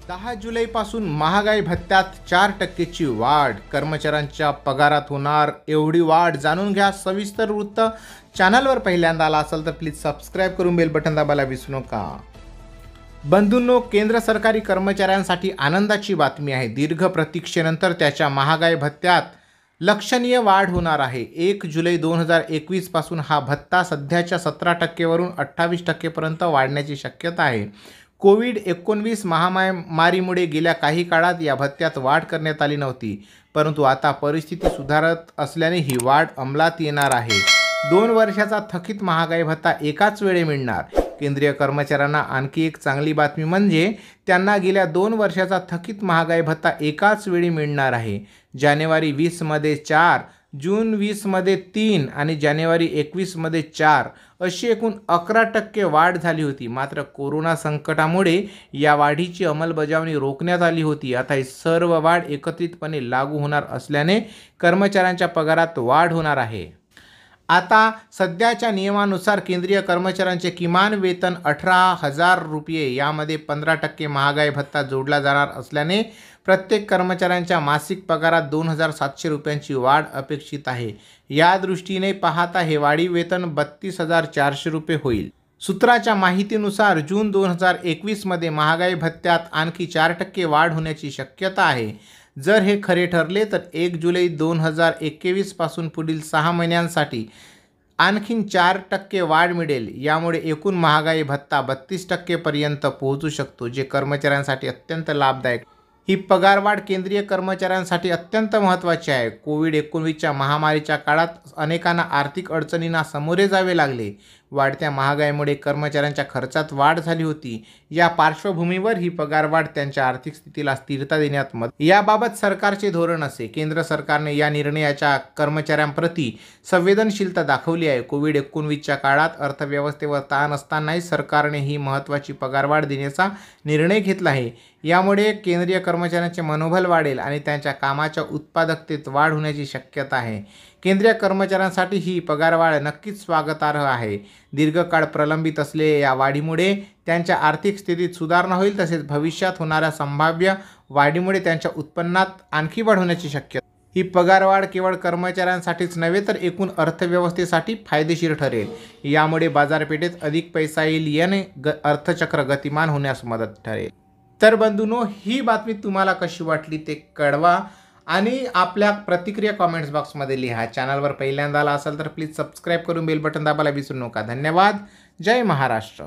10 जुलैपासून महागाई भत्त्यात 4% वाढ, कर्मचाऱ्यांच्या पगारात होणार एवढी वाढ. जाणून घ्या सविस्तर वृत्त. चॅनलवर पहिल्यांदा आला असेल तर प्लीज सबस्क्राईब करून बेल बटन दाबायला विसरू नका. बंधूंनो, केंद्र सरकारी कर्मचाऱ्यांसाठी आनंदाची बातमी आहे. दीर्घ प्रतीक्षेनंतर त्याच्या महागाई भत्त्यात लक्षणीय वाढ होणार आहे. 1 जुलै 2021 पासून हा भत्ता सध्याच्या 17% वरून 28% पर्यंत वाढण्याची शक्यता आहे. कोविड-19 महामारीमुळे गेल्या काही काळात या भत्त्यात वाढ करण्यात आली नव्हती, परंतु आता परिस्थिती सुधारत असल्याने ही वाढ अंमलात येणार आहे. 2 वर्षाचा थकीत महागाई भत्ता एकाच वेळी मिळणार. केंद्रीय कर्मचाऱ्यांना आणखी एक चांगली बातमी म्हणजे त्यांना गेल्या 2 वर्षाचा थकीत महागाई भत्ता एकाच वेळी मिळणार आहे. जानेवारी 20 मध्ये 4, जून 20 मध्ये 3 आणि जानेवारी 21 मध्ये 4 अशी एकूण 11% वाढ झाली होती. मात्र कोरोना संकटामुळे या वाढीची अंमलबजावणी रोखण्यात आली होती. आता ही सर्व वाढ एकत्रितपणे लागू होणार असल्याने कर्मचाऱ्यांच्या पगारात वाढ होणार आहे. आता सध्याच्या नियमानुसार केंद्रीय कर्मचाऱ्यांचे किमान वेतन 18,000 रुपये, यामध्ये 15% महागाई भत्ता जोडला जाणार असल्याने प्रत्येक कर्मचाऱ्यांच्या मासिक पगारात 2,700 रुपयांची वाढ अपेक्षित आहे. या दृष्टीने पाहता हे वाढीव वेतन 32,400 रुपये होईल. सूत्राच्या माहितीनुसार जून 2021 मध्ये महागाई भत्त्यात आणखी 4% वाढ होण्याची शक्यता आहे. जर हे खरे ठरले तर 1 जुलै 2021 पासून पुढील 6 महिन्यांसाठी आणखीन 4% वाढ मिळेल. यामुळे एकूण महागाई भत्ता 32% पर्यंत पोहोचू शकतो, जे कर्मचाऱ्यांसाठी अत्यंत लाभदायक. ही पगारवाढ केंद्रीय कर्मचाऱ्यांसाठी अत्यंत महत्त्वाची आहे. कोविड-19च्या महामारीच्या काळात अनेकांना आर्थिक अडचणींना सामोरे जावे लागले. वाढत्या महागाईमुळे कर्मचाऱ्यांच्या खर्चात वाढ झाली होती. या पार्श्वभूमीवर ही पगारवाढ त्यांच्या आर्थिक स्थितीला स्थिरता देण्यात मदत. याबाबत सरकारचे धोरण असे. केंद्र सरकारने या निर्णयाच्या कर्मचाऱ्यांप्रती संवेदनशीलता दाखवली आहे. कोविड-19च्या काळात अर्थव्यवस्थेवर ताण असतानाही सरकारने ही महत्त्वाची पगारवाढ देण्याचा निर्णय घेतला आहे. यामुळे केंद्रीय कर्मचाऱ्यांचे मनोबल वाढेल आणि त्यांच्या कामाच्या उत्पादकतेत वाढ होण्याची शक्यता आहे. केंद्रीय कर्मचाऱ्यांसाठी ही पगारवाढ नक्कीच स्वागतार्ह आहे. दीर्घकाळ प्रलंबित असलेल्या या वाढीमुळे त्यांच्या आर्थिक स्थितीत सुधारणा होईल, तसेच भविष्यात होणाऱ्या संभाव्य वाढीमुळे त्यांच्या उत्पन्नात आणखी वाढ होण्याची शक्यता. ही पगारवाढ केवळ कर्मचाऱ्यांसाठीच नव्हे तर एकूण अर्थव्यवस्थेसाठी फायदेशीर ठरेल. यामुळे बाजारपेठेत अधिक पैसा येईल याने अर्थचक्र गतिमान होण्यास मदत ठरेल. तर बंधूंनो, ही बातमी तुम्हाला कशी वाटली ते कळवा आणि आपल्या प्रतिक्रिया कॉमेंट्स बॉक्समध्ये लिहा. चॅनलवर पहिल्यांदा आला असाल तर प्लीज सबस्क्राईब करून बेल बटन दाबायला विसरू नका. धन्यवाद. जय महाराष्ट्र.